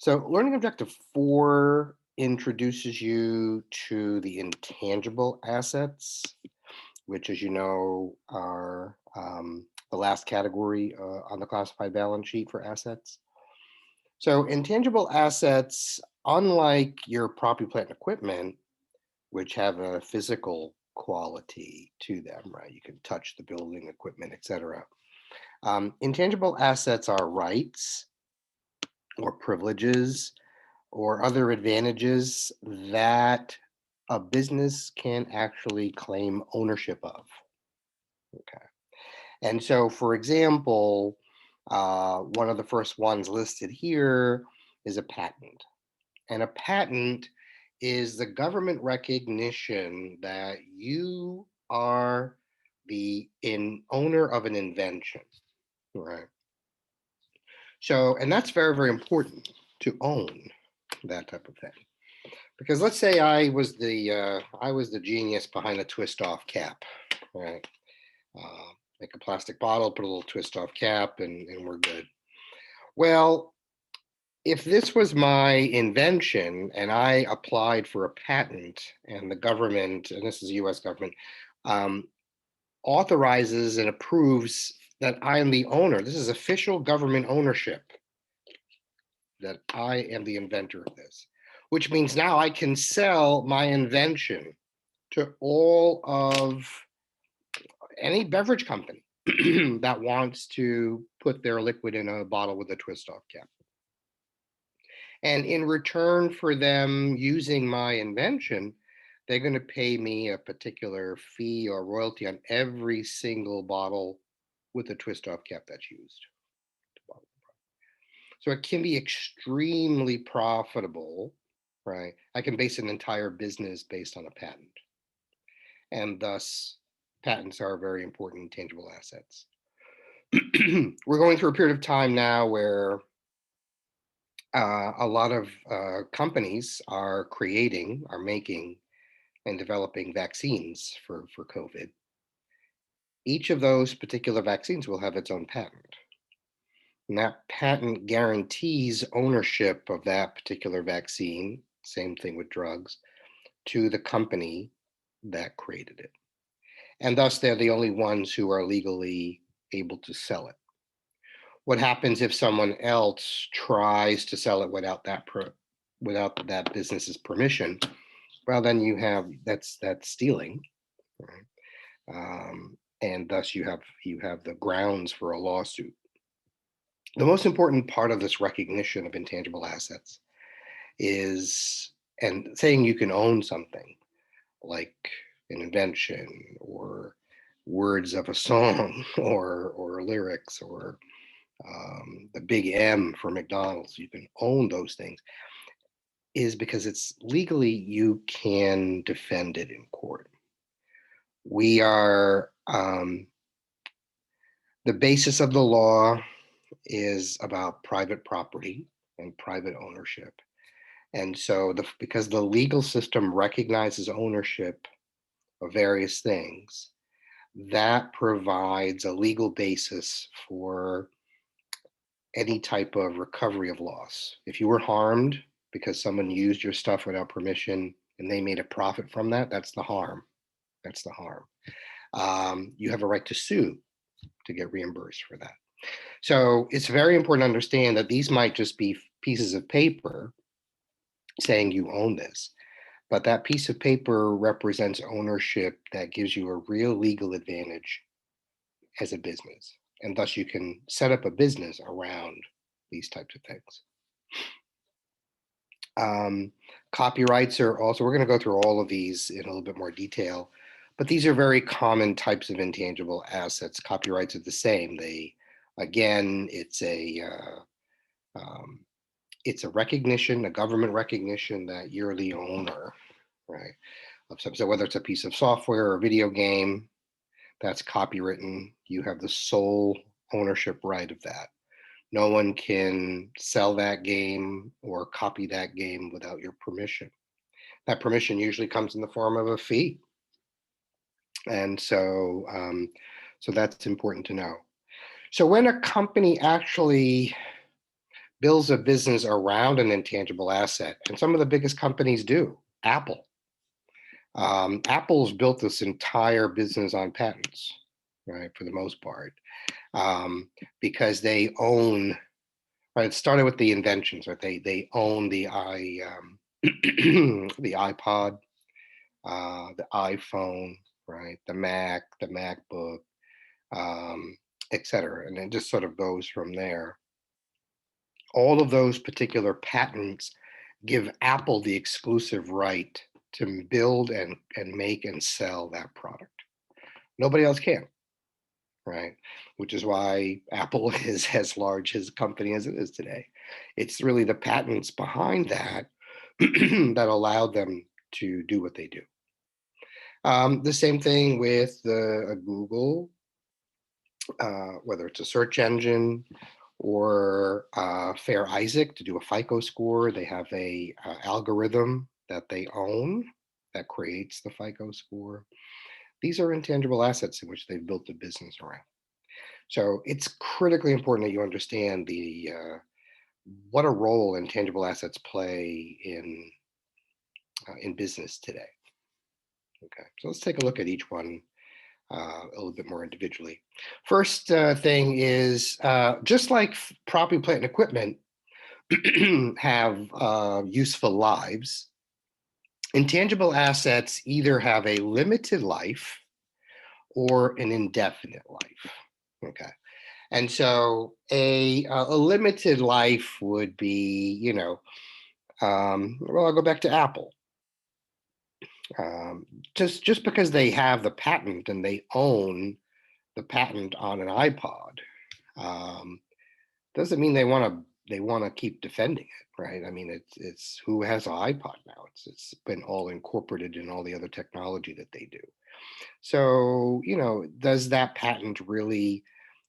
So, learning objective 4 introduces you to the intangible assets, which, as you know, are the last category on the classified balance sheet for assets. So, intangible assets, unlike your property, plant, and equipment, which have a physical quality to them, right? You can touch the building, equipment, etc. Intangible assets are rights or privileges or other advantages that a business can actually claim ownership of. Okay. And so, for example, one of the first ones listed here is a patent. And a patent is the government recognition that you are the owner of an invention, right? So, and that's very, very important to own that type of thing. Because let's say I was the genius behind a twist off cap, right? Make a plastic bottle, put a little twist off cap, and we're good. Well, if this was my invention and I applied for a patent, and the government, and this is the U.S. government, um, authorizes and approves that I am the owner. This is official government ownership, that I am the inventor of this, which means now I can sell my invention to all of any beverage company that wants to put their liquid in a bottle with a twist off cap. And in return for them using my invention, they're going to pay me a particular fee or royalty on every single bottle with a twist off cap that's used. So it can be extremely profitable, right? I can base an entire business based on a patent. And thus, patents are very important intangible assets. We're going through a period of time now where a lot of companies are making, and developing vaccines for COVID. Each of those particular vaccines will have its own patent. And that patent guarantees ownership of that particular vaccine, same thing with drugs, to the company that created it. And thus, they're the only ones who are legally able to sell it. What happens if someone else tries to sell it without that business's permission? Well, then that's stealing, right? And thus you have the grounds for a lawsuit. The most important part of this recognition of intangible assets is, and saying you can own something like an invention or words of a song or lyrics or the big M for McDonald's, you can own those things, is because it's legally you can defend it in court. We are, the basis of the law is about private property and private ownership. And so, because the legal system recognizes ownership of various things, that provides a legal basis for any type of recovery of loss. If you were harmed because someone used your stuff without permission and they made a profit from that, that's the harm. That's the harm. You have a right to sue to get reimbursed for that. So it's very important to understand that these might just be pieces of paper saying you own this, but that piece of paper represents ownership that gives you a real legal advantage as a business. And thus you can set up a business around these types of things. Copyrights are also, we're going to go through all of these in a little bit more detail, but these are very common types of intangible assets. Copyrights are the same. Again, it's a recognition, a government recognition that you're the owner, right? So whether it's a piece of software or a video game that's copywritten, you have the sole ownership right of that. No one can sell that game or copy that game without your permission. That permission usually comes in the form of a fee. And so that's important to know. So when a company actually builds a business around an intangible asset, and some of the biggest companies do. Apple. Apple's built this entire business on patents, right, for the most part, because they own. Right, it started with the inventions. Right, they own the iPod, the iPhone, right, the Mac, the MacBook, etc., and it just sort of goes from there. All of those particular patents give Apple the exclusive right to build and make and sell that product. Nobody else can, right? Which is why Apple is as large as a company as it is today. It's really the patents behind that that allowed them to do what they do. The same thing with Google, whether it's a search engine or Fair Isaac to do a FICO score. They have a algorithm that they own that creates the FICO score. These are intangible assets in which they've built a business around. So it's critically important that you understand what a role intangible assets play in business today. Okay, so let's take a look at each one a little bit more individually. First thing is just like property, plant, and equipment have useful lives, intangible assets either have a limited life or an indefinite life. Okay. And so a limited life would be, well, I'll go back to Apple. Just because they have the patent and they own the patent on an iPod, doesn't mean they want to keep defending it, right? I mean, it's who has an iPod now. It's been all incorporated in all the other technology that they do. So, does that patent really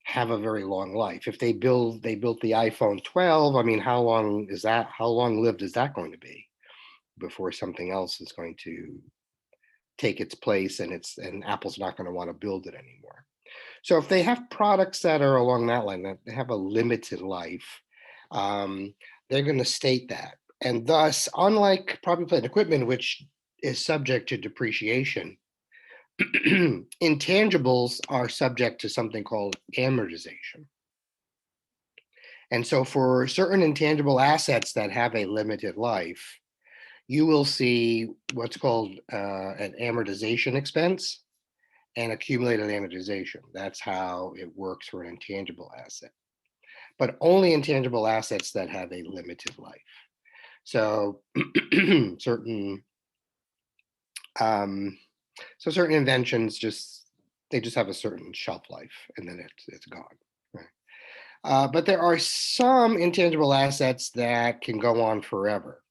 have a very long life? If they built the iPhone 12, I mean, how long lived is that going to be before something else is going to take its place and Apple's not going to want to build it anymore? So if they have products that are along that line, that they have a limited life, they're going to state that. And thus, unlike property, plant, and equipment, which is subject to depreciation, intangibles are subject to something called amortization. And so for certain intangible assets that have a limited life, you will see what's called an amortization expense and accumulated amortization. That's how it works for an intangible asset. But only intangible assets that have a limited life. So certain inventions just have a certain shelf life, and then it's gone. Right? But there are some intangible assets that can go on forever.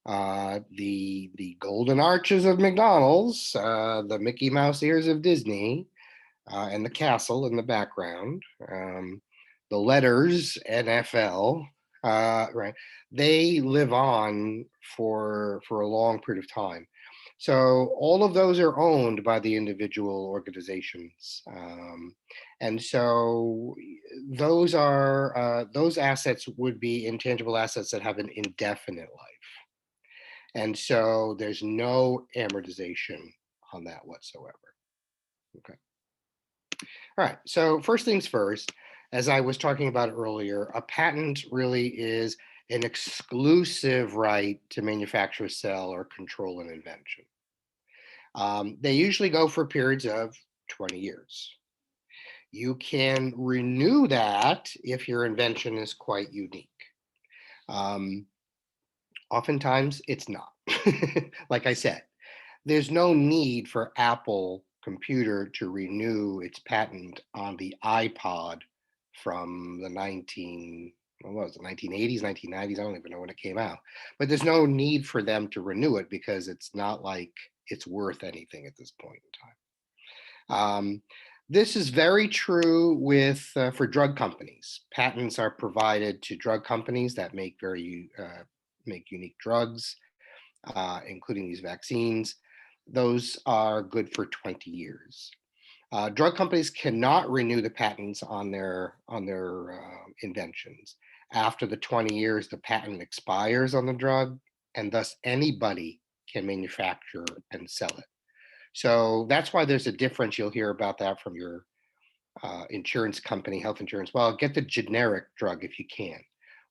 The golden arches of McDonald's, the Mickey Mouse ears of Disney, and the castle in the background, the letters NFL, right? They live on for a long period of time. So all of those are owned by the individual organizations, and so those assets would be intangible assets that have an indefinite life, and so there's no amortization on that whatsoever. Okay. All right. So first things first, as I was talking about earlier, a patent really is an exclusive right to manufacture, sell, or control an invention. They usually go for periods of 20 years. You can renew that if your invention is quite unique. Oftentimes, it's not. Like I said, there's no need for Apple Computer to renew its patent on the iPod from the 1980s, 1990s. I don't even know when it came out. But there's no need for them to renew it because it's not like it's worth anything at this point in time. This is very true for drug companies. Patents are provided to drug companies that make make unique drugs, including these vaccines. Those are good for 20 years. Drug companies cannot renew the patents on their inventions After the 20 years, the patent expires on the drug, and thus anybody can manufacture and sell it. So that's why there's a difference. You'll hear about that from your insurance company, health insurance. Well, get the generic drug if you can.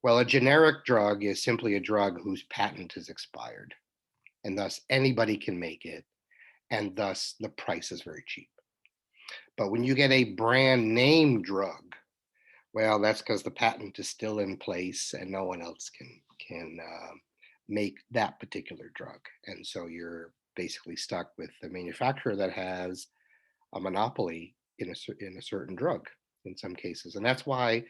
Well, a generic drug is simply a drug whose patent is expired, and thus anybody can make it, and thus the price is very cheap. But when you get a brand name drug, well, that's because the patent is still in place and no one else can make that particular drug, and so you're basically stuck with the manufacturer that has a monopoly in a certain drug in some cases, and that's why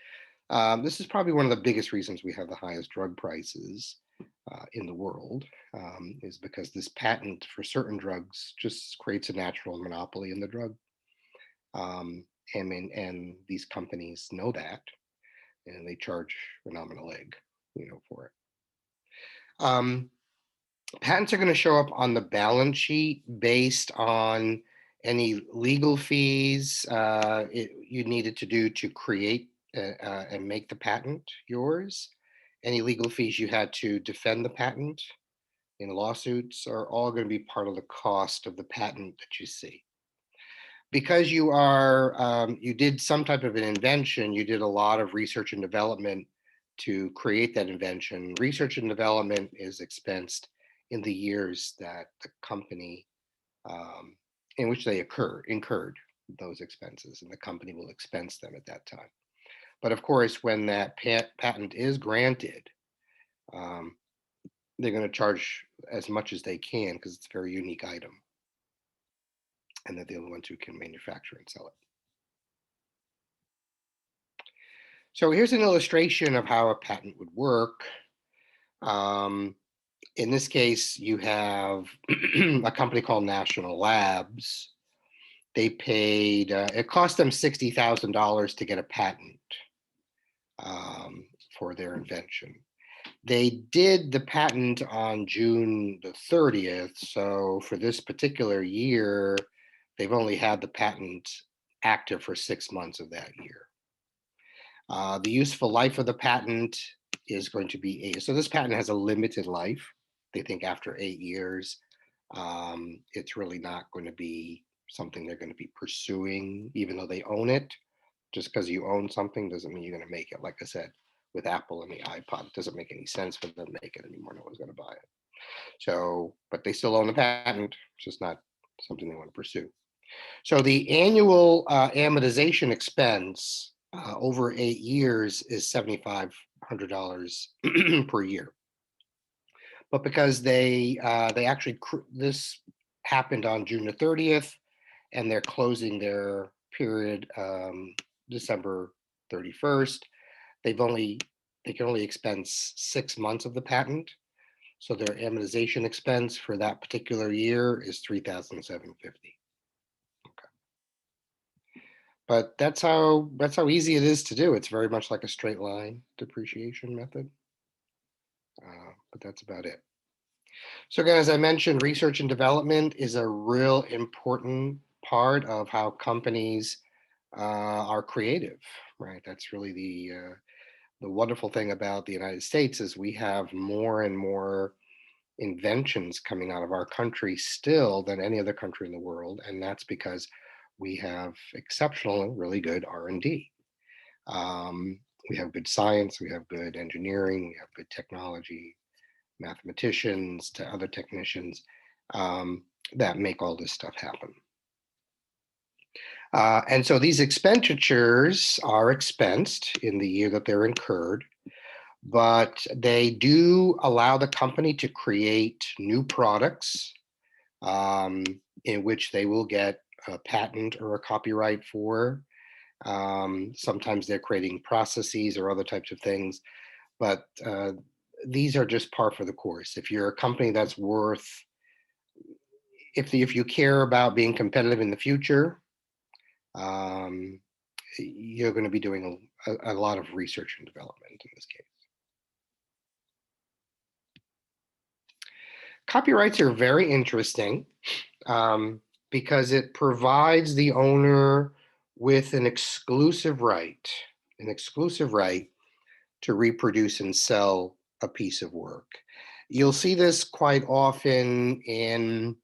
this is probably one of the biggest reasons we have the highest drug prices in the world, is because this patent for certain drugs just creates a natural monopoly in the drug. Um, and these companies know that, and they charge a nominal egg, for it. Um, Patents are going to show up on the balance sheet based on any legal fees you needed to do to create and make the patent yours. Any legal fees you had to defend the patent in lawsuits are all going to be part of the cost of the patent that you see. Because you did some type of an invention, you did a lot of research and development to create that invention. Research and development is expensed in the years that the company in which they incurred those expenses, and the company will expense them at that time. But of course, when that patent is granted, um, they're going to charge as much as they can because it's a very unique item, and they're the only ones who can manufacture and sell it. So here's an illustration of how a patent would work. In this case, you have a company called National Labs. They paid, it cost them $60,000 to get a patent for their invention. They did the patent on June the 30th. So for this particular year, they've only had the patent active for 6 months of that year. The useful life of the patent is going to be 8. So this patent has a limited life. They think after 8 years, it's really not going to be something they're going to be pursuing, even though they own it. Just because you own something doesn't mean you're going to make it. Like I said, with Apple and the iPod, it doesn't make any sense for them to make it anymore. No one's going to buy it. So, but they still own the patent. It's just not something they want to pursue. So the annual amortization expense over 8 years is $7,500 per year. But because they actually, this happened on June the 30th, and they're closing their period December 31st, they can only expense 6 months of the patent. So their amortization expense for that particular year is $3,750. But that's how easy it is to do. It's very much like a straight line depreciation method. But that's about it. So again, as I mentioned, research and development is a real important part of how companies are creative, right? That's really the wonderful thing about the United States is we have more and more inventions coming out of our country still than any other country in the world, and that's because we have exceptional and really good R&D. We have good science, we have good engineering, we have good technology, mathematicians to other technicians that make all this stuff happen. And so these expenditures are expensed in the year that they're incurred, but they do allow the company to create new products in which they will get a patent or a copyright for. Sometimes they're creating processes or other types of things, but these are just par for the course. If you're a company that's worth, if you care about being competitive in the future, you're going to be doing a lot of research and development in this case. Copyrights are very interesting because it provides the owner with an exclusive right to reproduce and sell a piece of work. You'll see this quite often in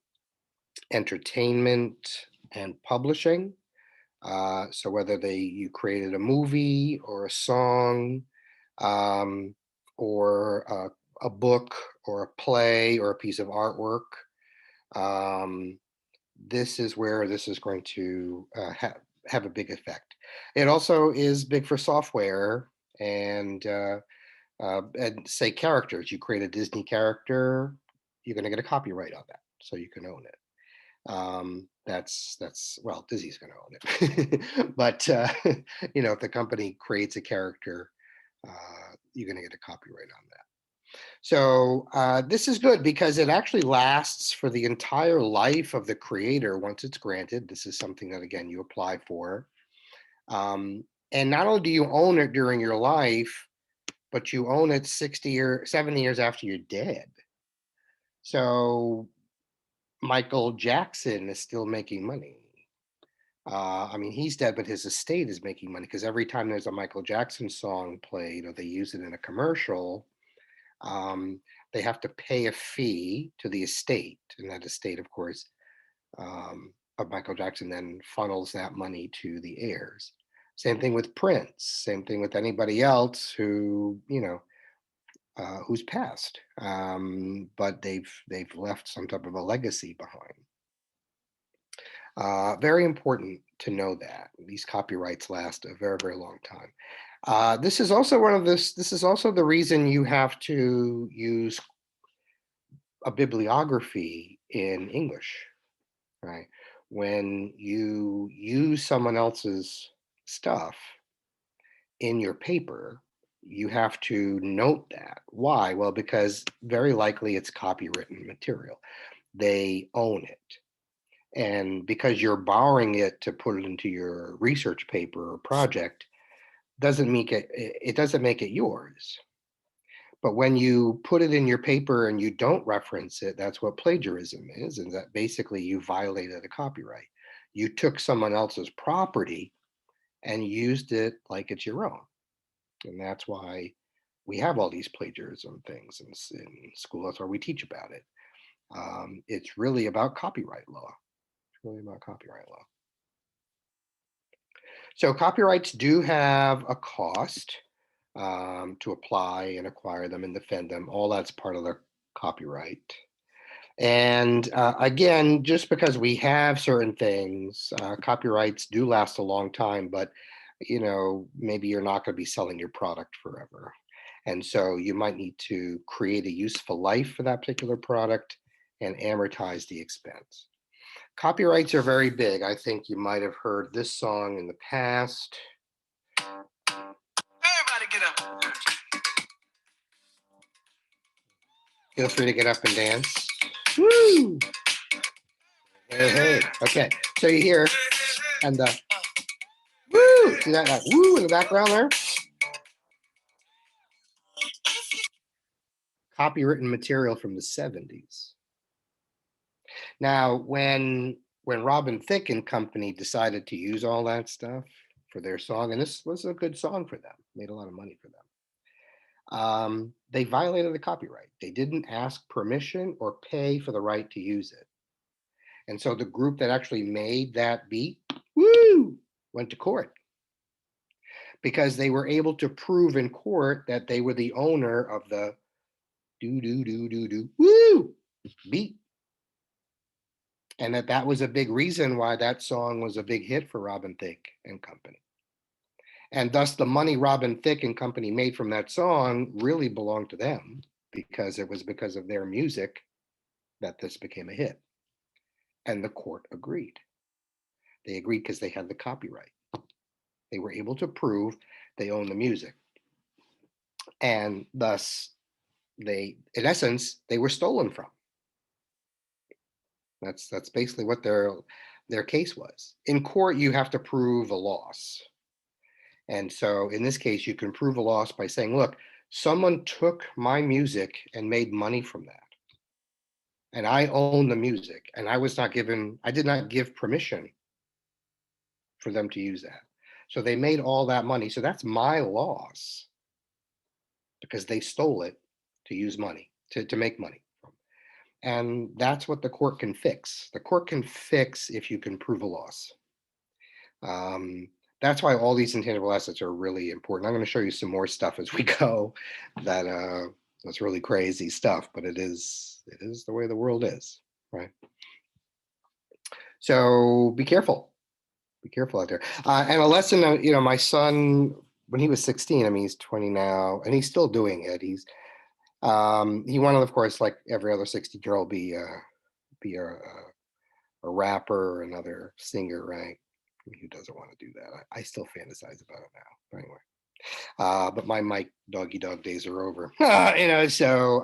entertainment and publishing. So whether you created a movie or a song, um, or a book or a play or a piece of artwork, um, this is where this is going to have a big effect. It also is big for software and say characters. You create a Disney character, you're going to get a copyright on that, so you can own it. That's well, Disney's going to own it, but if the company creates a character, you're going to get a copyright on that. So this is good because it actually lasts for the entire life of the creator once it's granted. This is something that, again, you apply for. And not only do you own it during your life, but you own it 60 or 70 years after you're dead. So Michael Jackson is still making money. I mean, he's dead, but his estate is making money because every time there's a Michael Jackson song played or they use it in a commercial, they have to pay a fee to the estate. And that estate, of course, of Michael Jackson then funnels that money to the heirs. Same thing with Prince, same thing with anybody else who, who's passed, but they've left some type of a legacy behind. Very important to know that these copyrights last a very, very long time. This is also this is also the reason you have to use a bibliography in English, right? When you use someone else's stuff in your paper, you have to note that. Why? Well, because very likely it's copywritten material. They own it. And because you're borrowing it to put it into your research paper or project, doesn't make it doesn't make it yours. But when you put it in your paper and you don't reference it, that's what plagiarism is, and that basically you violated a copyright. You took someone else's property and used it like it's your own. And that's why we have all these plagiarism things in school. That's why we teach about it. It's really about copyright law. It's really about copyright law. So copyrights do have a cost to apply and acquire them and defend them. All that's part of the copyright. And again, just because we have certain things, copyrights do last a long time, but maybe you're not going to be selling your product forever. And so you might need to create a useful life for that particular product and amortize the expense. Copyrights are very big. I think you might have heard this song in the past. Everybody get up. Feel free to get up and dance. Woo! Hey, hey. Okay, so you hear, and the woo! See that woo in the background there? Copywritten material from the 70s. Now, when Robin Thicke and company decided to use all that stuff for their song, and this was a good song for them, made a lot of money for them, they violated the copyright. They didn't ask permission or pay for the right to use it. And so the group that actually made that beat, went to court because they were able to prove in court that they were the owner of the woo beat. And that was a big reason why that song was a big hit for Robin Thicke and company. And thus the money Robin Thicke and company made from that song really belonged to them because it was because of their music that this became a hit. And the court agreed. They agreed because they had the copyright. They were able to prove they own the music. And thus in essence, they were stolen from. That's basically what their case was. In court, you have to prove a loss. And so in this case, you can prove a loss by saying, look, someone took my music and made money from that. And I own the music, and I did not give permission for them to use that. So they made all that money. So that's my loss. because they stole it to use money, to make money from. And that's what the court can fix. The court can fix if you can prove a loss. That's why all these intangible assets are really important. I'm going to show you some more stuff as we go that's really crazy stuff, but it is the way the world is, right? So be careful. Be careful out there. And a lesson, my son, when he was 16, I mean, he's 20 now, and he's still doing it. He wanted, of course, like every other 16-year-old, be a rapper or another singer, right? Who doesn't want to do that? I still fantasize about it now. But anyway, but my Mike Doggy Dog days are over. So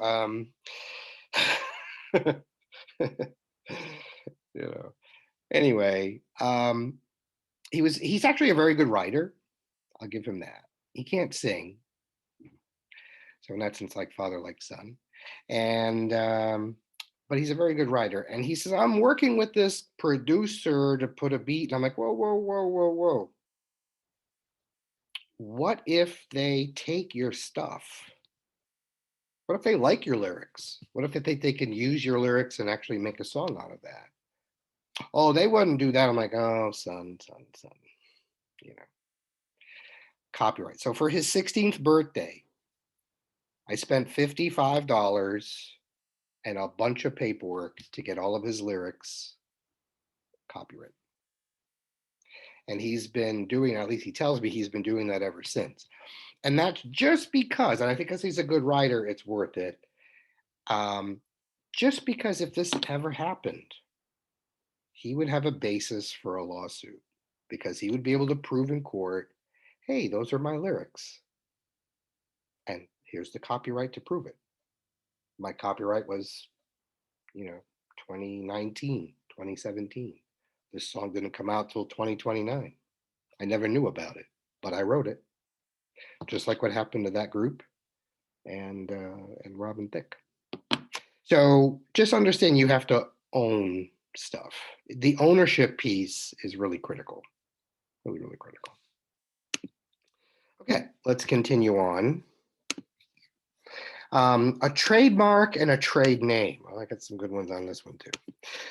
Anyway, he's actually a very good writer. I'll give him that. He can't sing, so in that sense, like father, like son, and but he's a very good writer. And he says, I'm working with this producer to put a beat, and I'm like, whoa, whoa, whoa, whoa, whoa. What if they take your stuff? What if they like your lyrics? What if they think they can use your lyrics and actually make a song out of that? Oh, they wouldn't do that. I'm like, oh, son. Copyright. So for his 16th birthday, I spent $55 and a bunch of paperwork to get all of his lyrics copyrighted. And he's been doing, at least he tells me he's been doing that ever since. And that's just because, and I think because he's a good writer, it's worth it. Just because if this ever happened, he would have a basis for a lawsuit, because he would be able to prove in court, hey, those are my lyrics. And here's the copyright to prove it. My copyright was, 2019, 2017. This song didn't come out till 2029. I never knew about it, but I wrote it. Just like what happened to that group and Robin Thicke. So just understand you have to own stuff. The ownership piece is really critical. Really, really critical. Okay, let's continue on. A trademark and a trade name. I got some good ones on this one too.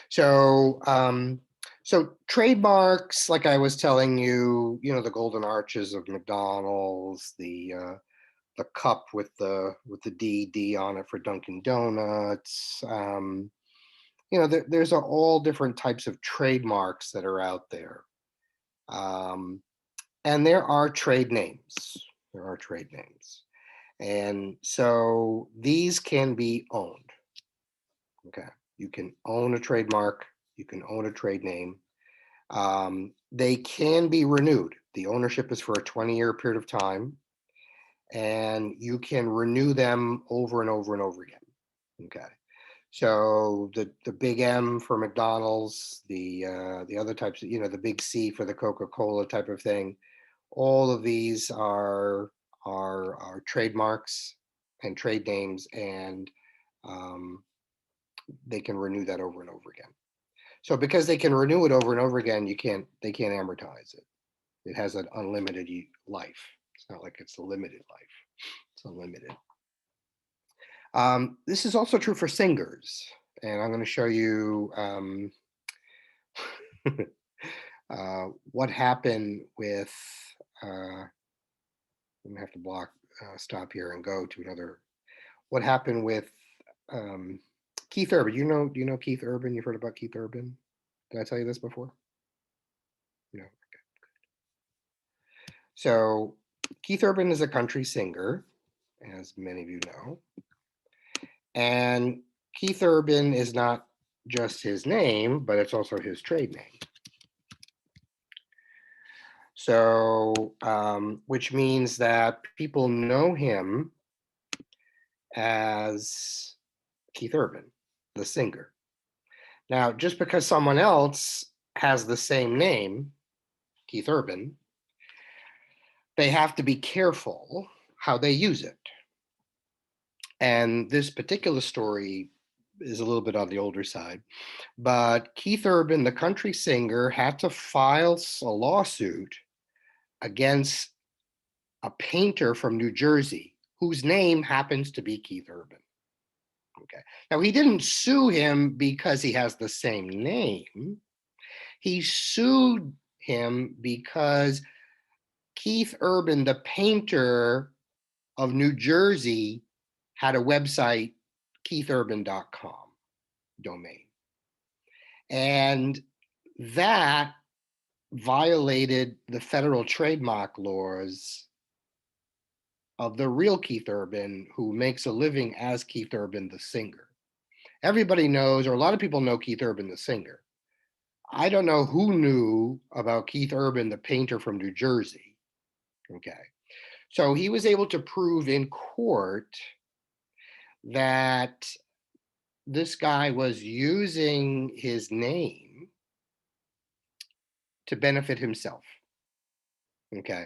So, so trademarks, like I was telling you, the golden arches of McDonald's, the cup with the D on it for Dunkin' Donuts. There's all different types of trademarks that are out there, and there are trade names. There are trade names. And so these can be owned. Okay, you can own a trademark, you can own a trade name. They can be renewed. The ownership is for a 20-year period of time, and you can renew them over and over and over again. Okay, so the big M for McDonald's, the other types, the big C for the Coca-Cola type of thing. All of these are trademarks and trade names, and they can renew that over and over again. So because they can renew it over and over again, they can't amortize it. It has an unlimited life. It's not like it's a limited life. It's unlimited. This is also true for singers, and I'm going to show you what happened with. I'm going to have to stop here and go to another. What happened with Keith Urban? Do you know Keith Urban? You've heard about Keith Urban? Did I tell you this before? No. Okay. So Keith Urban is a country singer, as many of you know. And Keith Urban is not just his name, but it's also his trade name. So, which means that people know him as Keith Urban, the singer. Now, just because someone else has the same name, Keith Urban, they have to be careful how they use it. And this particular story is a little bit on the older side, but Keith Urban, the country singer, had to file a lawsuit against a painter from New Jersey whose name happens to be Keith Urban. Okay. Now, he didn't sue him because he has the same name. He sued him because Keith Urban, the painter of New Jersey, had a website, keithurban.com domain. And that violated the federal trademark laws of the real Keith Urban, who makes a living as Keith Urban, the singer. Everybody knows, or a lot of people know Keith Urban, the singer. I don't know who knew about Keith Urban, the painter from New Jersey. Okay. So he was able to prove in court that this guy was using his name to benefit himself. Okay.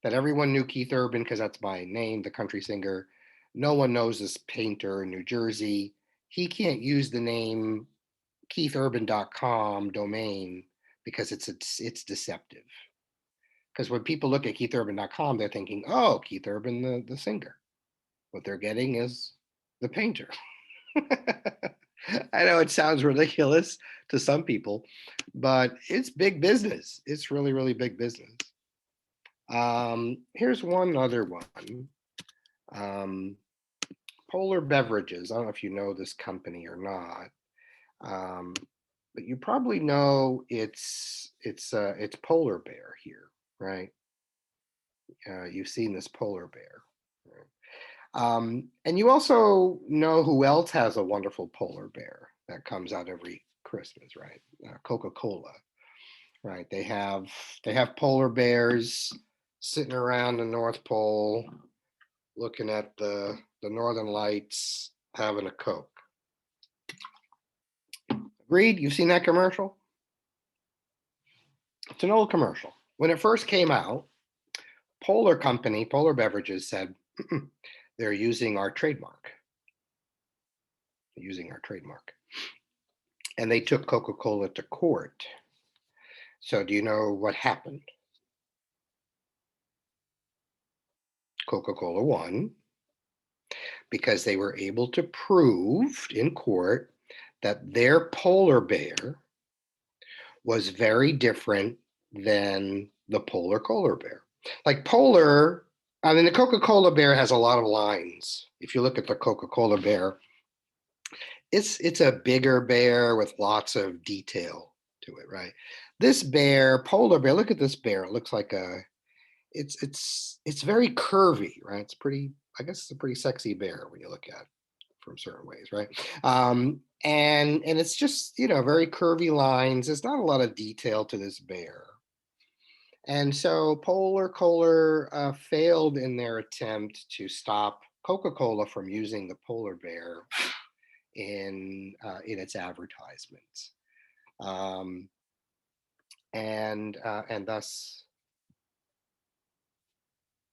That everyone knew Keith Urban because that's my name, the country singer. No one knows this painter in New Jersey. He can't use the name keithurban.com domain because it's deceptive. Because when people look at keithurban.com, they're thinking, oh, Keith Urban, the singer. What they're getting is the painter. I know it sounds ridiculous to some people, but it's big business. It's really, really big business. Here's one other one. Polar Beverages. I don't know if you know this company or not, but you probably know it's Polar Bear here, right? You've seen this Polar Bear. Right? And you also know who else has a wonderful polar bear that comes out every Christmas, right? Coca-Cola, right? They have polar bears sitting around the North Pole, looking at the Northern Lights, having a Coke. Agreed? You've seen that commercial? It's an old commercial. When it first came out, Polar Beverages said, they're using our trademark. And they took Coca-Cola to court. So do you know what happened? Coca-Cola won because they were able to prove in court that their polar bear was very different than the polar bear. Like polar, I mean, the Coca-Cola bear has a lot of lines. If you look at the Coca-Cola bear, it's a bigger bear with lots of detail to it, right? This bear, polar bear, look at this bear. It looks like it's very curvy, right? It's pretty, I guess it's a pretty sexy bear when you look at it from certain ways, right? And it's just, very curvy lines. There's not a lot of detail to this bear. And so Polar failed in their attempt to stop Coca-Cola from using the polar bear in its advertisements, and thus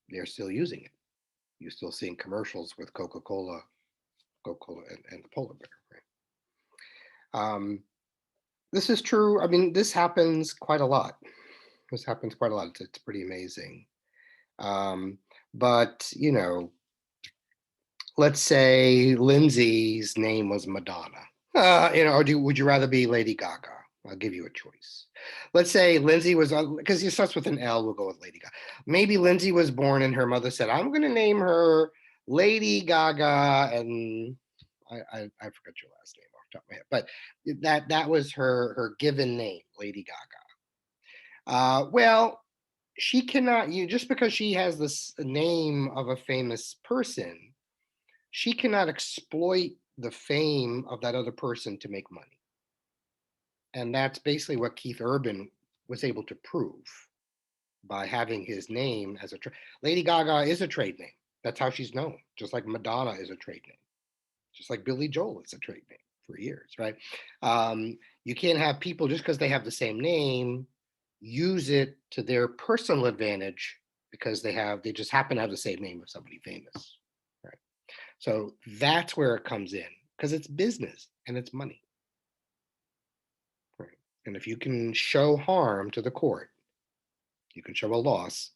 they're still using it. You're still seeing commercials with Coca-Cola and the polar bear, right? This is true. I mean, this happens quite a lot. It's pretty amazing. But let's say Lindsay's name was Madonna. Or would you rather be Lady Gaga? I'll give you a choice. Let's say Lindsay was, because it starts with an L, we'll go with Lady Gaga. Maybe Lindsay was born and her mother said, I'm going to name her Lady Gaga, and I forgot your last name off the top of my head, but that was her given name, Lady Gaga. Well, she cannot, just because she has this name of a famous person, she cannot exploit the fame of that other person to make money. And that's basically what Keith Urban was able to prove by having his name as Lady Gaga is a trade name. That's how she's known, just like Madonna is a trade name, just like Billy Joel is a trade name for years, right? You can't have people, just because they have the same name, use it to their personal advantage because they just happen to have the same name of somebody famous, right? So that's where it comes in, because it's business and it's money. Right. And if you can show harm to the court, you can show a loss,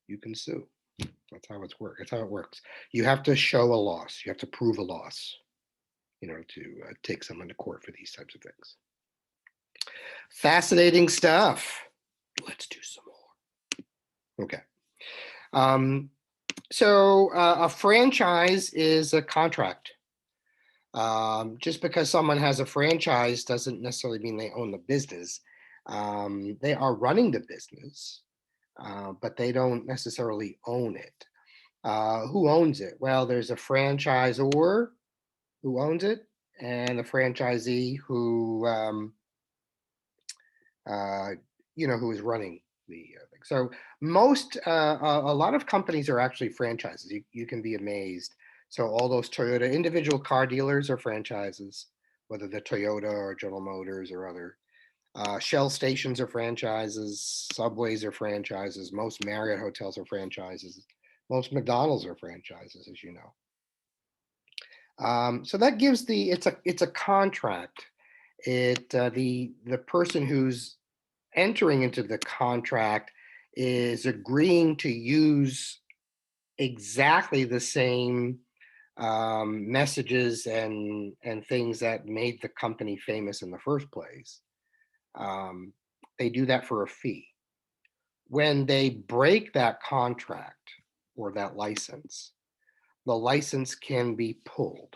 you can sue. That's how it's work. That's how it works. You have to show a loss. You have to prove a loss in order to take someone to court for these types of things. Fascinating stuff. Let's do some more. Okay. So a franchise is a contract. Just because someone has a franchise doesn't necessarily mean they own the business. They are running the business, but they don't necessarily own it. Who owns it? Well, there's a franchisor who owns it, and a franchisee who who is running the thing. So a lot of companies are actually franchises. You can be amazed. So all those Toyota individual car dealers are franchises, whether they're Toyota or General Motors or other. Shell stations are franchises. Subways are franchises. Most Marriott hotels are franchises. Most McDonald's are franchises, as you know. So that gives it's a contract. The person who's entering into the contract is agreeing to use exactly the same messages and things that made the company famous in the first place. They do that for a fee. When they break that contract or that license, the license can be pulled.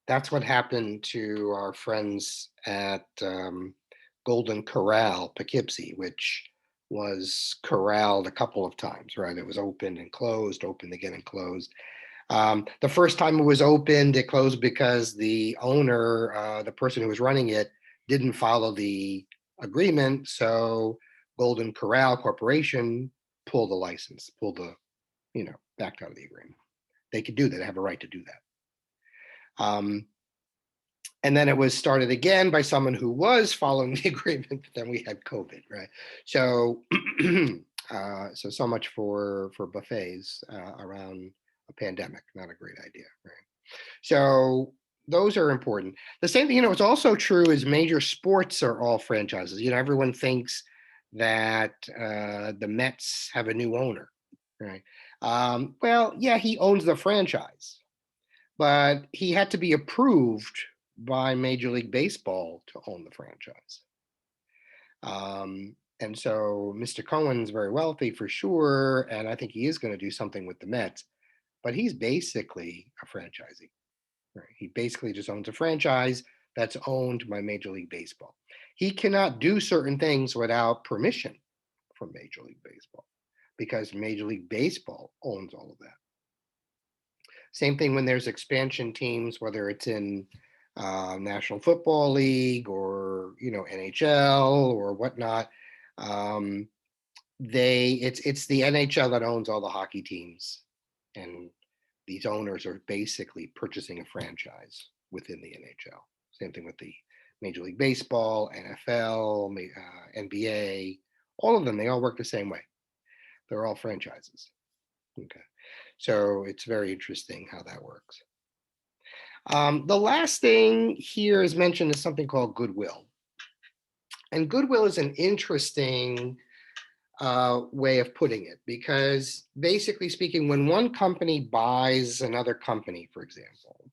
That's what happened to our friends at Golden Corral, Poughkeepsie, which was corralled a couple of times, right? It was opened and closed, opened again and closed. The first time it was opened, it closed because the owner, the person who was running it, didn't follow the agreement. So Golden Corral Corporation pulled the license, backed out of the agreement. They could do that. They have a right to do that. And then it was started again by someone who was following the agreement, but then we had COVID, right? So, so much for buffets around a pandemic. Not a great idea, right? So those are important. The same thing, what's also true is major sports are all franchises. Everyone thinks that the Mets have a new owner, right? Well, yeah, he owns the franchise, but he had to be approved by Major League Baseball to own the franchise. And so Mr. Cohen's very wealthy for sure, and I think he is going to do something with the Mets, but he's basically a franchisee. Right? He basically just owns a franchise that's owned by Major League Baseball. He cannot do certain things without permission from Major League Baseball because Major League Baseball owns all of that. Same thing when there's expansion teams, whether it's in National Football League or NHL or whatnot. It's the NHL that owns all the hockey teams, and these owners are basically purchasing a franchise within the NHL. Same thing with the Major League Baseball, NFL, NBA, all of them. They all work the same way. They're all franchises. Okay. So it's very interesting how that works. The last thing here is mentioned is something called Goodwill. And Goodwill is an interesting way of putting it because basically speaking, when one company buys another company, for example,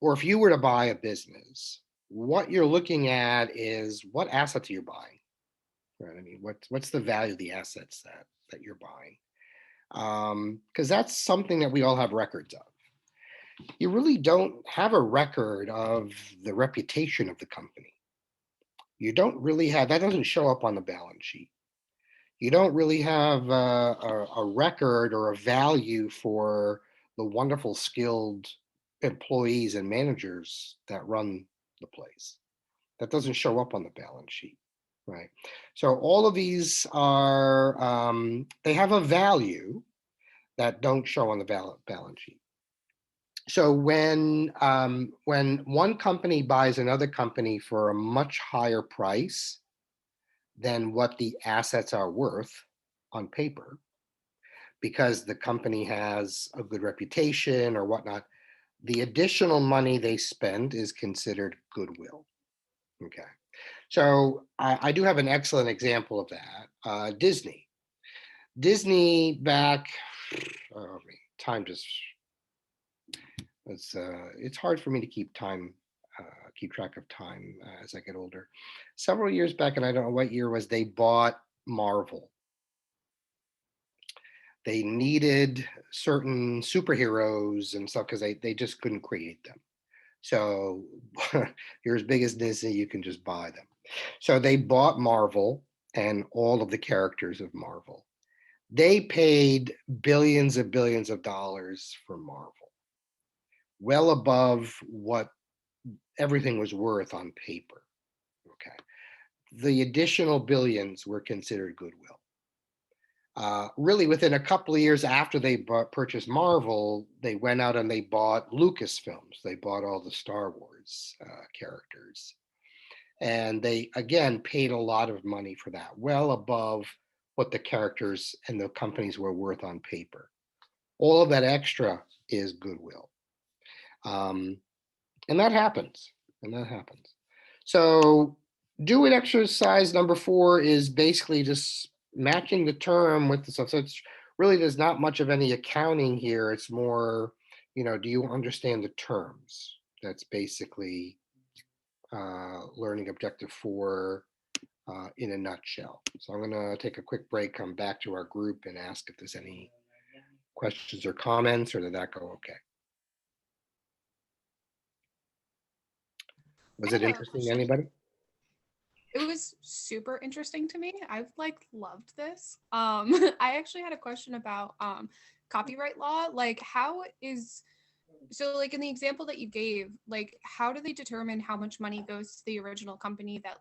or if you were to buy a business, what you're looking at is what assets you're buying. Right? I mean, what's the value of the assets that you're buying? Because that's something that we all have records of. You really don't have a record of the reputation of the company. You don't really have, that doesn't show up on the balance sheet. You don't really have a record or a value for the wonderful skilled employees and managers that run the place. That doesn't show up on the balance sheet, right? So all of these are, they have a value that don't show on the balance sheet. So when one company buys another company for a much higher price than what the assets are worth on paper, because the company has a good reputation or whatnot, the additional money they spend is considered goodwill. Okay. So I do have an excellent example of that. Disney. Disney back, oh, time just, it's hard for me to keep keep track of time as I get older. Several years back, and I don't know what year was, they bought Marvel. They needed certain superheroes and stuff because they just couldn't create them. So you're as big as Disney, you can just buy them. So they bought Marvel and all of the characters of Marvel. They paid billions of dollars for Marvel, well above what everything was worth on paper. Okay. The additional billions were considered goodwill. Really, within a couple of years after they purchased Marvel, they went out and they bought Lucasfilms. They bought all the Star Wars characters. And they, again, paid a lot of money for that, well above what the characters and the companies were worth on paper. All of that extra is goodwill. And that happens. And that happens. So, do it exercise number 4 is basically just matching the term with the stuff. So it's really, there's not much of any accounting here. It's more, do you understand the terms? That's basically learning objective 4 in a nutshell. So I'm going to take a quick break, come back to our group and ask if there's any questions or comments, or did that go okay? Was it interesting to anybody? It was super interesting to me. I've loved this. I actually had a question about copyright law. Like in the example that you gave, like how do they determine how much money goes to the original company that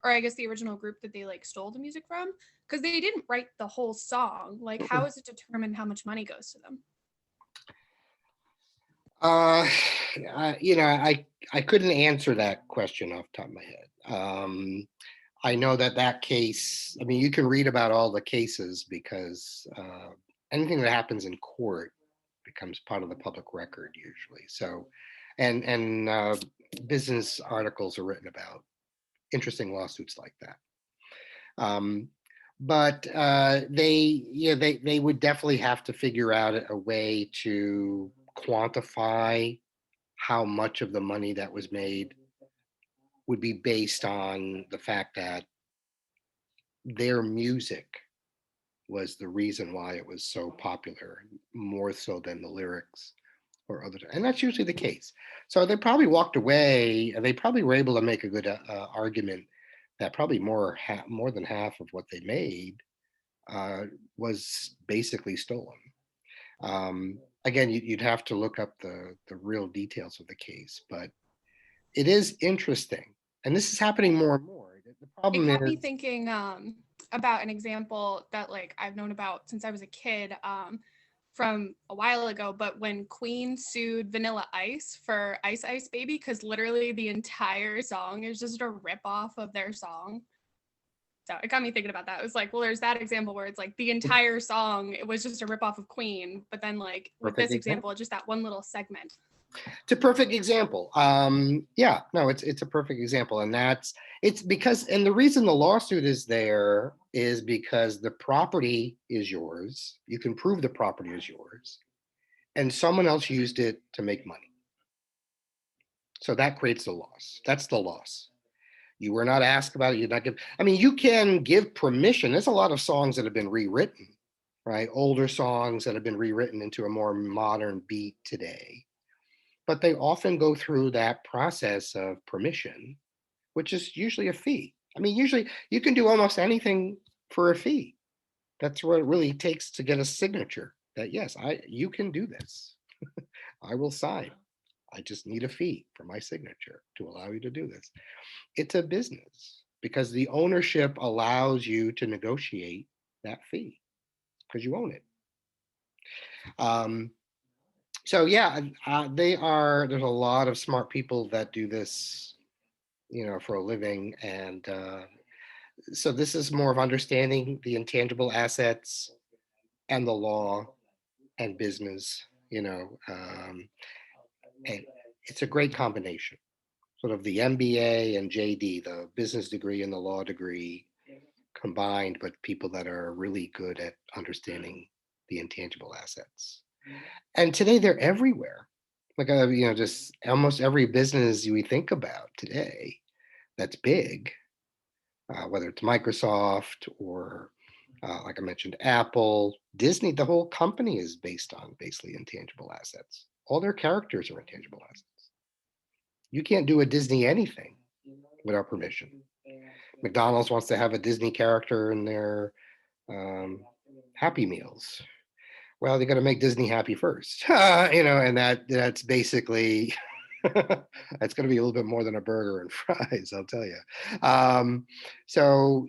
or I guess the original group that they stole the music from? Because they didn't write the whole song. Like how is it determined how much money goes to them? I couldn't answer that question off the top of my head. I know that case, I mean, you can read about all the cases because anything that happens in court becomes part of the public record usually. So, and business articles are written about interesting lawsuits like that. But they would definitely have to figure out a way to quantify how much of the money that was made would be based on the fact that their music was the reason why it was so popular, more so than the lyrics or other. And that's usually the case. So they probably walked away. They probably were able to make a good argument that probably more than half of what they made was basically stolen. Again, you'd have to look up the real details of the case, but it is interesting, and this is happening more and more. The It problem got me is, thinking about an example that I've known about since I was a kid, from a while ago, but when Queen sued Vanilla Ice for Ice Ice Baby, because literally the entire song is just a ripoff of their song. So it got me thinking about that. It was like, well, there's that example where it's like the entire song, it was just a ripoff of Queen, but then with this example, just that one little segment. It's a perfect example. Yeah, no, it's a perfect example, and it's because, and the reason the lawsuit is there is because the property is yours. You can prove the property is yours, and someone else used it to make money. So that creates the loss. That's the loss. You were not asked about it. You're not give. I mean, you can give permission. There's a lot of songs that have been rewritten, right? Older songs that have been rewritten into a more modern beat today. But they often go through that process of permission, which is usually a fee. I mean, usually you can do almost anything for a fee. That's what it really takes to get a signature that yes, you can do this. I will sign. I just need a fee for my signature to allow you to do this. It's a business because the ownership allows you to negotiate that fee because you own it. So yeah, there's a lot of smart people that do this, for a living. And so this is more of understanding the intangible assets and the law and business, and it's a great combination. Sort of the MBA and JD, the business degree and the law degree, combined, but people that are really good at understanding the intangible assets. And today they're everywhere. Like, just almost every business we think about today that's big, whether it's Microsoft or, like I mentioned, Apple, Disney, the whole company is based on basically intangible assets. All their characters are intangible assets. You can't do a Disney anything without permission. McDonald's wants to have a Disney character in their Happy Meals. Well, they got to make Disney happy first, and that's basically it's going to be a little bit more than a burger and fries, I'll tell you. So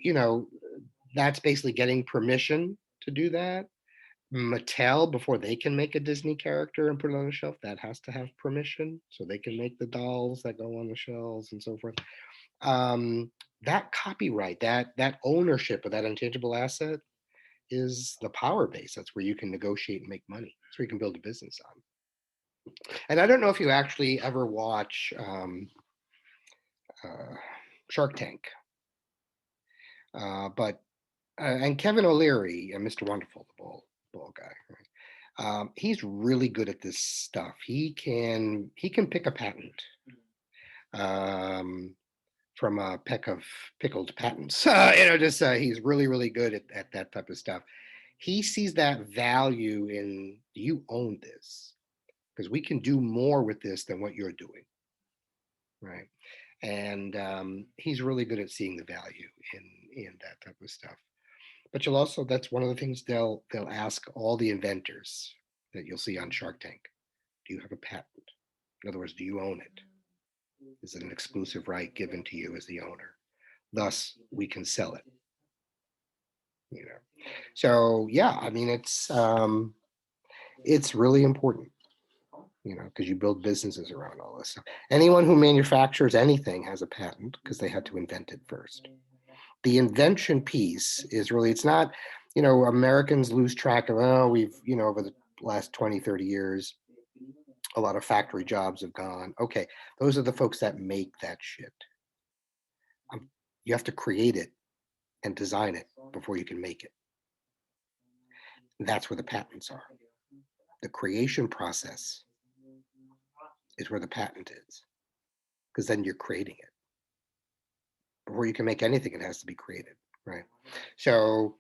that's basically getting permission to do that. Mattel, before they can make a Disney character and put it on the shelf, that has to have permission so they can make the dolls that go on the shelves and so forth. That copyright, that ownership of that intangible asset is the power base. That's where you can negotiate and make money. That's where you can build a business on. And I don't know if you actually ever watch Shark Tank, but and Kevin O'Leary and Mr. Wonderful, the ball guy, right? He's really good at this stuff. He can pick a patent from a peck of pickled patents. He's really good at that type of stuff. He sees that value in, you own this because we can do more with this than what you're doing, right? And he's really good at seeing the value in that type of stuff. But you'll also, that's one of the things they'll ask all the inventors that you'll see on Shark Tank. Do you have a patent? In other words, do you own it? Is it an exclusive right given to you as the owner? Thus, we can sell it. So yeah, I mean, it's really important, because you build businesses around all this stuff. Anyone who manufactures anything has a patent because they had to invent it first. The invention piece is really, it's not, Americans lose track of, we've, over the last 20, 30 years, a lot of factory jobs have gone. Okay, those are the folks that make that shit. You have to create it and design it before you can make it. That's where the patents are. The creation process is where the patent is, because then you're creating it. Before you can make anything, it has to be created, right? So,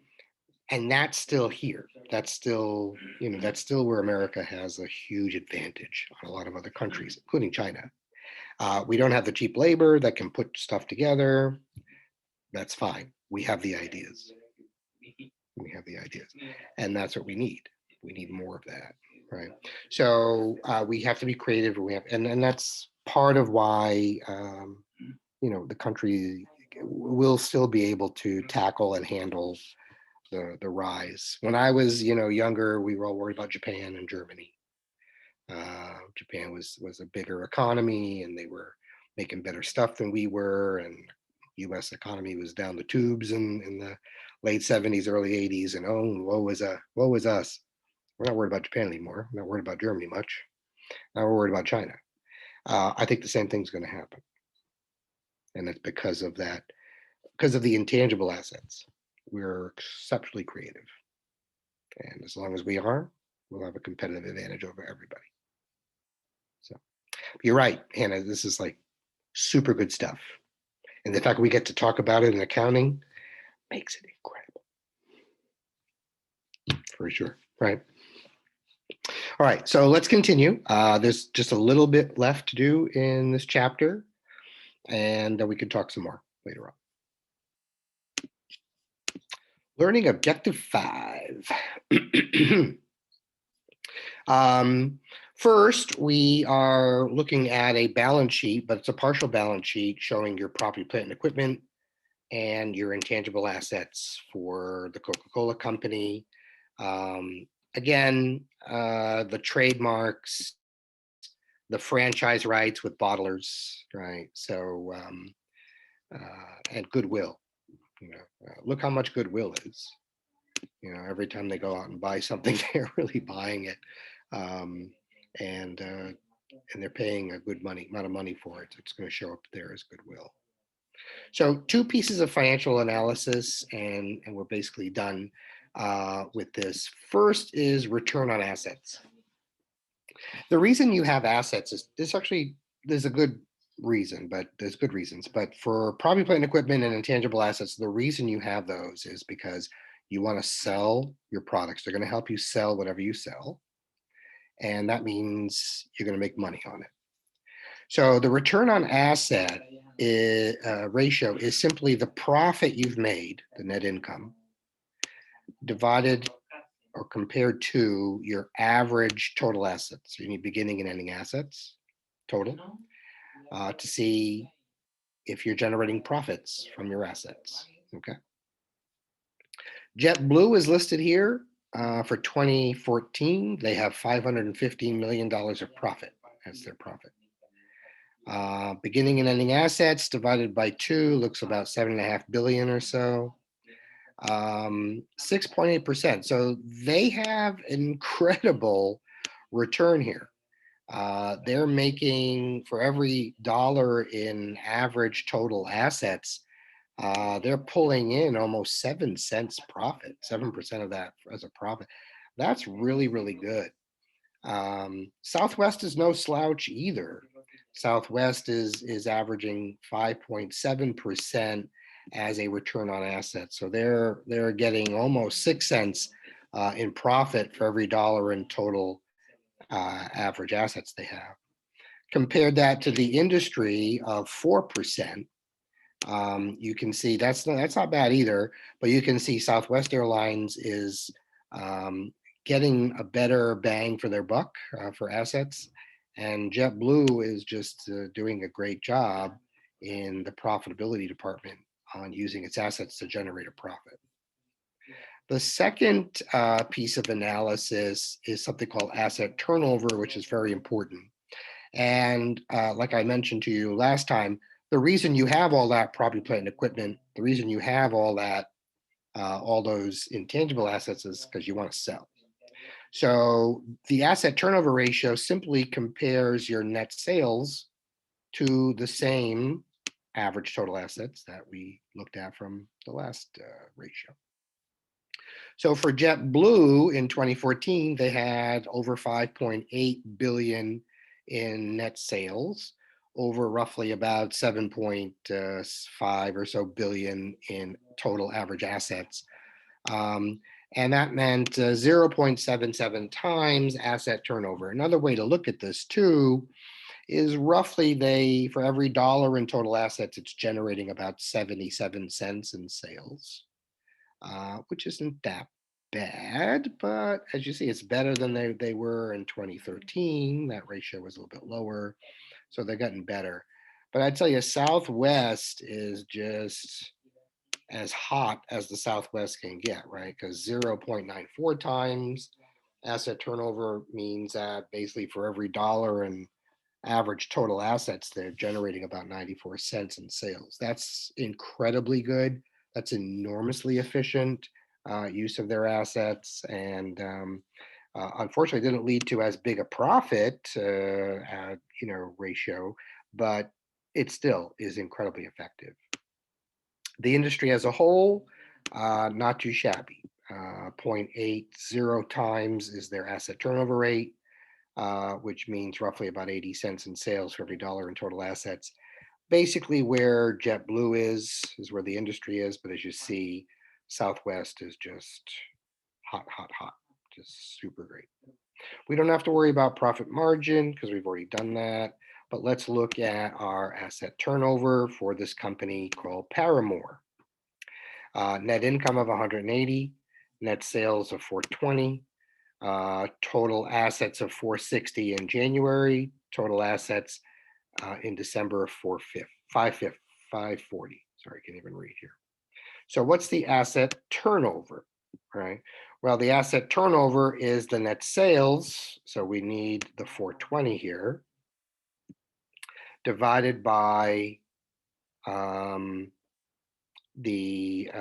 and that's still here. That's still, that's still where America has a huge advantage on a lot of other countries, including China. We don't have the cheap labor that can put stuff together. That's fine. We have the ideas. We have the ideas. And that's what we need. We need more of that, right? So we have to be creative. And that's part of why, the country will still be able to tackle and handle the rise. When I was, younger, we were all worried about Japan and Germany. Japan was a bigger economy, and they were making better stuff than we were, and U.S. economy was down the tubes in the late 70s, early 80s, and woe was us. We're not worried about Japan anymore. We're not worried about Germany much. Now we're worried about China. I think the same thing's going to happen, and it's because of that, because of the intangible assets. We're exceptionally creative, and as long as we are, we'll have a competitive advantage over everybody. So you're right, Hannah. This is like super good stuff. And the fact we get to talk about it in accounting makes it incredible. For sure, right? All right, so let's continue. There's just a little bit left to do in this chapter, and we could talk some more later on. Learning objective 5. First, we are looking at a balance sheet, but it's a partial balance sheet showing your property, plant, and equipment and your intangible assets for the Coca-Cola company. Again, the trademarks, the franchise rights with bottlers, right? So, and Goodwill. Look how much Goodwill is. Every time they go out and buy something, they're really buying it. And they're paying a good amount of money for it. So it's going to show up there as Goodwill. So two pieces of financial analysis, and we're basically done with this. First is return on assets. The reason you have assets is this actually, there's a good reason, but there's good reasons. But for property, plant, and equipment and intangible assets, the reason you have those is because you want to sell your products. They're going to help you sell whatever you sell. And that means you're going to make money on it. So the return on asset ratio is simply the profit you've made, the net income, divided or compared to your average total assets. So you need beginning and ending assets total to see if you're generating profits from your assets. Okay. JetBlue is listed here for 2014. They have $515 million of profit as their profit. Beginning and ending assets divided by 2 looks about 7.5 billion or so. 6.8%. So they have incredible return here. They're making, for every dollar in average total assets, they're pulling in almost 7 cents profit, 7% of that as a profit. That's really, really good. Southwest is no slouch either. Southwest is averaging 5.7% as a return on assets. So they're getting almost 6 cents in profit for every dollar in total average assets they have. Compared that to the industry of 4%, you can see that's not bad either. But you can see Southwest Airlines is getting a better bang for their buck for assets, and JetBlue is just doing a great job in the profitability department on using its assets to generate a profit. The second piece of analysis is something called asset turnover, which is very important. And like I mentioned to you last time, the reason you have all that property, plant, and equipment, the reason you have all that, all those intangible assets is because you want to sell. So the asset turnover ratio simply compares your net sales to the same average total assets that we looked at from the last ratio. So for JetBlue in 2014, they had over 5.8 billion in net sales, over roughly about 7.5 or so billion in total average assets. And that meant 0.77 times asset turnover. Another way to look at this too is roughly for every dollar in total assets, it's generating about 77 cents in sales, which isn't that bad, but as you see, it's better than they were in 2013. That ratio was a little bit lower, so they're getting better. But I tell you, Southwest is just as hot as the Southwest can get, right? Because 0.94 times asset turnover means that basically for every dollar in average total assets, they're generating about 94 cents in sales. That's incredibly good. That's enormously efficient use of their assets, and unfortunately didn't lead to as big a profit ratio, but it still is incredibly effective. The industry as a whole, not too shabby. 0.80 times is their asset turnover rate, which means roughly about 80 cents in sales for every dollar in total assets. Basically where JetBlue is where the industry is, but as you see, Southwest is just hot, hot, hot, just super great. We don't have to worry about profit margin because we've already done that, but let's look at our asset turnover for this company called Paramore. Net income of 180, net sales of 420, total assets of 460 in January, total assets in December of 540. Sorry, I can't even read here. So what's the asset turnover, right? Well, the asset turnover is the net sales. So we need the 420 here divided by the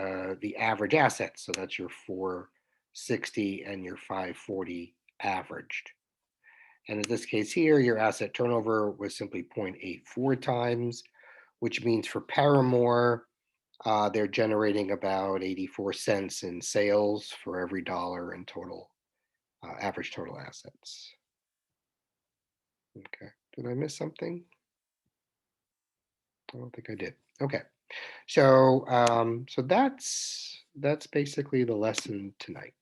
average assets. So that's your 460 and your 540 averaged. And in this case here, your asset turnover was simply 0.84 times, which means for Paramore, they're generating about 84 cents in sales for every dollar in total, average total assets. Okay, did I miss something? I don't think I did. Okay, so so that's basically the lesson tonight.